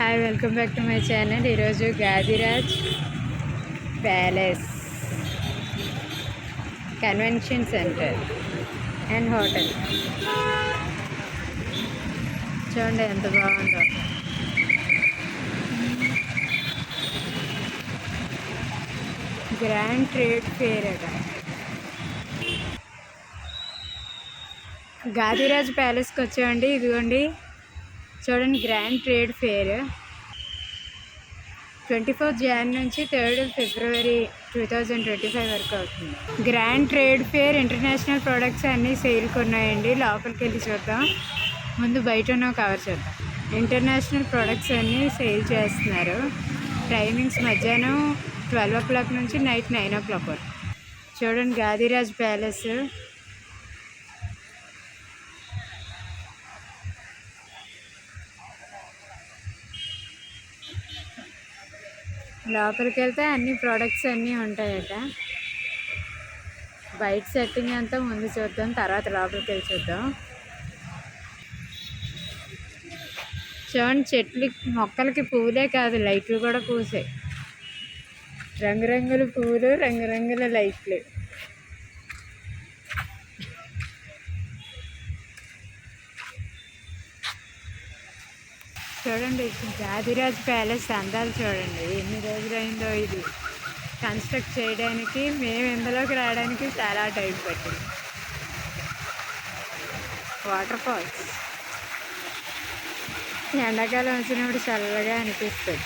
Hi, welcome back to my channel. ఈరోజు Gadiraj palace convention centre and hotel చూడండి ఎంత బాగుందో. గ్రాండ్ ట్రేడ్ ఫేర్ అట. గాదిరాజ్ ప్యాలెస్కి వచ్చామండి. ఇదిగోండి చూడండి, గ్రాండ్ ట్రేడ్ ఫేర్ 24 January నుంచి 3 February 2025 వరకు అవుతుంది. Grand trade fair international products అన్నీ సేల్కి ఉన్నాయండి. లోపలికి వెళ్ళి చూద్దాం. ముందు బయట ఉన్న కవర్ చూద్దాం. ఇంటర్నేషనల్ ప్రొడక్ట్స్ అన్నీ సేల్ చేస్తున్నారు. టైమింగ్స్ మధ్యాహ్నం 12 o'clock నుంచి నైట్ 9 o'clock వరకు. చూడండి గాదిరాజ్ ప్యాలెస్. లోపలికి వెళ్తే అన్ని ప్రోడక్ట్స్ అన్నీ ఉంటాయట. బయట సెట్టింగ్ అంతా ముందు చూద్దాం, తర్వాత లోపలికి వెళ్ళి చూద్దాం. చూడండి, చెట్లు మొక్కలకి పువ్వులే కాదు, లైట్లు కూడా పూసాయి. రంగురంగుల పువ్వులు, రంగురంగుల లైట్లు. చూడండి గాదిరాజ్ ప్యాలెస్ అందాలు చూడండి. ఎన్ని రోజులైందో ఇది కన్స్ట్రక్ట్ చేయడానికి. మేము ఇందులోకి రావడానికి చాలా టైం పట్టింది. వాటర్ ఫాల్స్ ఎండాకాలం వచ్చినప్పుడు చల్లగా అనిపిస్తుంది.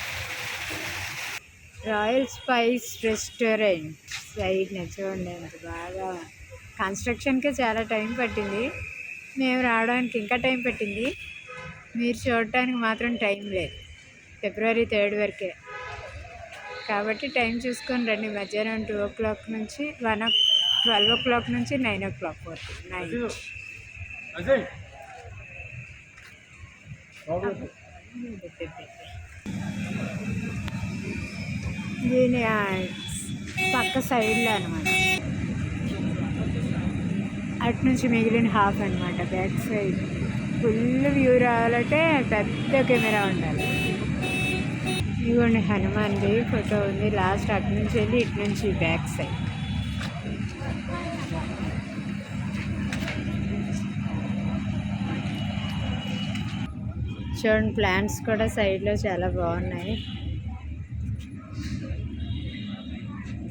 రాయల్ స్పైస్ రెస్టారెంట్ సైడ్ చూడండి ఎంత బాగా. కన్స్ట్రక్షన్కే చాలా టైం పట్టింది. మేము రావడానికి ఇంకా టైం పట్టింది. మీరు చూడటానికి మాత్రం టైం లేదు. February 3 వరకే కాబట్టి టైం చూసుకొని రండి. మధ్యాహ్నం 2 o'clock నుంచి 12 o'clock నుంచి 9 o'clock వరకు. దీని పక్క సైడ్లో అనమాట. అటు నుంచి మిగిలిన హాఫ్ అనమాట. బ్యాక్ సైడ్ ఫుల్ వ్యూ రావాలంటే పెద్ద కెమెరా ఉండాలి. ఇదిగోండి హనుమాన్ది ఫోటో ఉంది. లాస్ట్ అటు నుంచి వెళ్ళి ఇటు నుంచి బ్యాక్ సైడ్. చూడండి, ప్లాంట్స్ కూడా సైడ్లో చాలా బాగున్నాయి.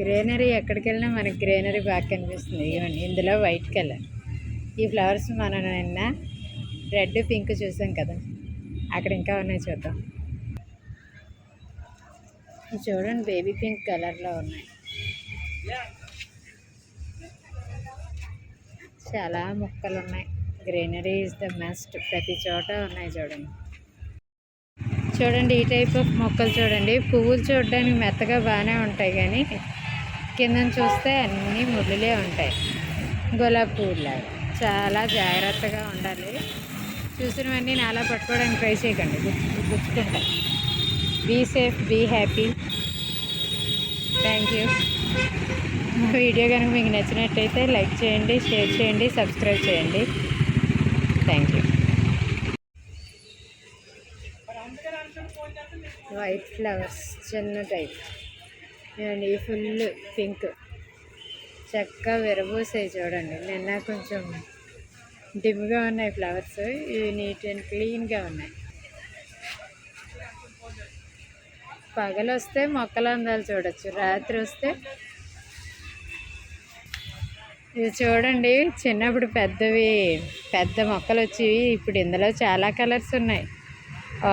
గ్రీనరీ ఎక్కడికి వెళ్ళినా మనకి గ్రీనరీ బాగా కనిపిస్తుంది. ఇవ్వండి, ఇందులో వైట్ కలర్. ఈ ఫ్లవర్స్ మనం నిన్న రెడ్ పింక్ చూసాం కదా, అక్కడ ఇంకా ఉన్నాయి చూద్దాం. చూడండి, బేబీ పింక్ కలర్లో ఉన్నాయి. చాలా మొక్కలు ఉన్నాయి. Greenery is the must. ప్రతి చోట ఉన్నాయి చూడండి. చూడండి, ఈ టైప్ ఆఫ్ మొక్కలు చూడండి. పువ్వులు చూడడానికి మెత్తగా బాగానే ఉంటాయి, కానీ కింద చూస్తే అన్నీ ముళ్ళులే ఉంటాయి. గులాబీ పువ్వులాగా చాలా జాగ్రత్తగా ఉండాలి. చూసినవన్నీ నాలా పట్టుకోవడానికి ట్రై చేయకండి, గుచ్చుకుంటాయి. Be safe, be happy. Thank you. మా వీడియో కనుక మీకు నచ్చినట్టయితే లైక్ చేయండి, షేర్ చేయండి, సబ్స్క్రైబ్ చేయండి. Thank you. వైట్ ఫ్లవర్స్ చిన్న టైప్ అండి. ఫుల్ పింక్ చక్కగా విరబూసాయి చూడండి. నిన్న కొంచెం డిమ్గా ఉన్నాయి ఫ్లవర్స్. ఇవి నీట్ అండ్ క్లీన్గా ఉన్నాయి. పగలు వస్తే మొక్కలు అందాలు చూడొచ్చు, రాత్రి వస్తే ఇది చూడండి. చిన్నప్పుడు పెద్ద మొక్కలు వచ్చేవి. ఇప్పుడు ఇందులో చాలా కలర్స్ ఉన్నాయి.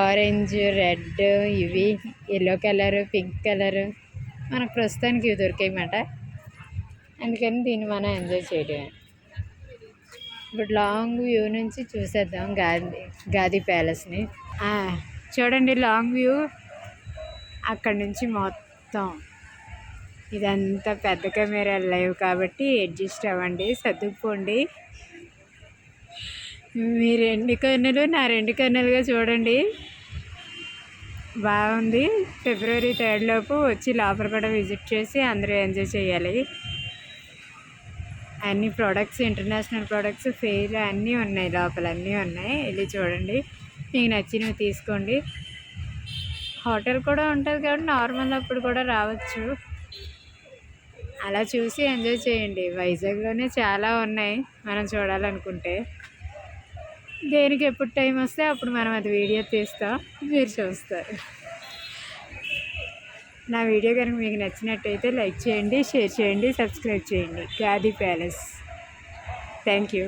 ఆరెంజ్, రెడ్, ఇవి ఎల్లో కలర్, పింక్ కలర్. మనకు ప్రస్తుతానికి ఇవి దొరికాయన్నమాట. అందుకని దీన్ని మనం ఎంజాయ్ చేయడమే. ఇప్పుడు లాంగ్ వ్యూ నుంచి చూసేద్దాం గాది ప్యాలెస్ని. చూడండి, లాంగ్ వ్యూ అక్కడ నుంచి మొత్తం. ఇదంతా పెద్ద కెమెరా లైవ్ కాబట్టి అడ్జస్ట్ అవ్వండి, సర్దుకుపోండి. మీ 2 కన్నులు నా 2 కన్నులుగా చూడండి. బాగుంది. February 3 లోపు వచ్చి లోపల కూడా విజిట్ చేసి అందరూ ఎంజాయ్ చేయాలి. అన్ని ప్రోడక్ట్స్, ఇంటర్నేషనల్ ప్రోడక్ట్స్, ఫెయిర్ అన్నీ ఉన్నాయి. లోపల అన్నీ ఉన్నాయి. వెళ్ళి చూడండి, మీకు నచ్చినవి తీసుకోండి. హోటల్ కూడా ఉంటుంది కాబట్టి నార్మల్ అప్పుడు కూడా రావచ్చు. అలా చూసి ఎంజాయ్ చేయండి. వైజాగ్లోనే చాలా ఉన్నాయి మనం చూడాలనుకుంటే. దేనికి ఎప్పుడు టైం వస్తే అప్పుడు మనం అది వీడియో తీస్తాం, మీరు చూస్తారు. నా వీడియో కనుక మీకు నచ్చినట్టయితే లైక్ చేయండి, షేర్ చేయండి, సబ్స్క్రైబ్ చేయండి. గాది ప్యాలెస్. Thank you.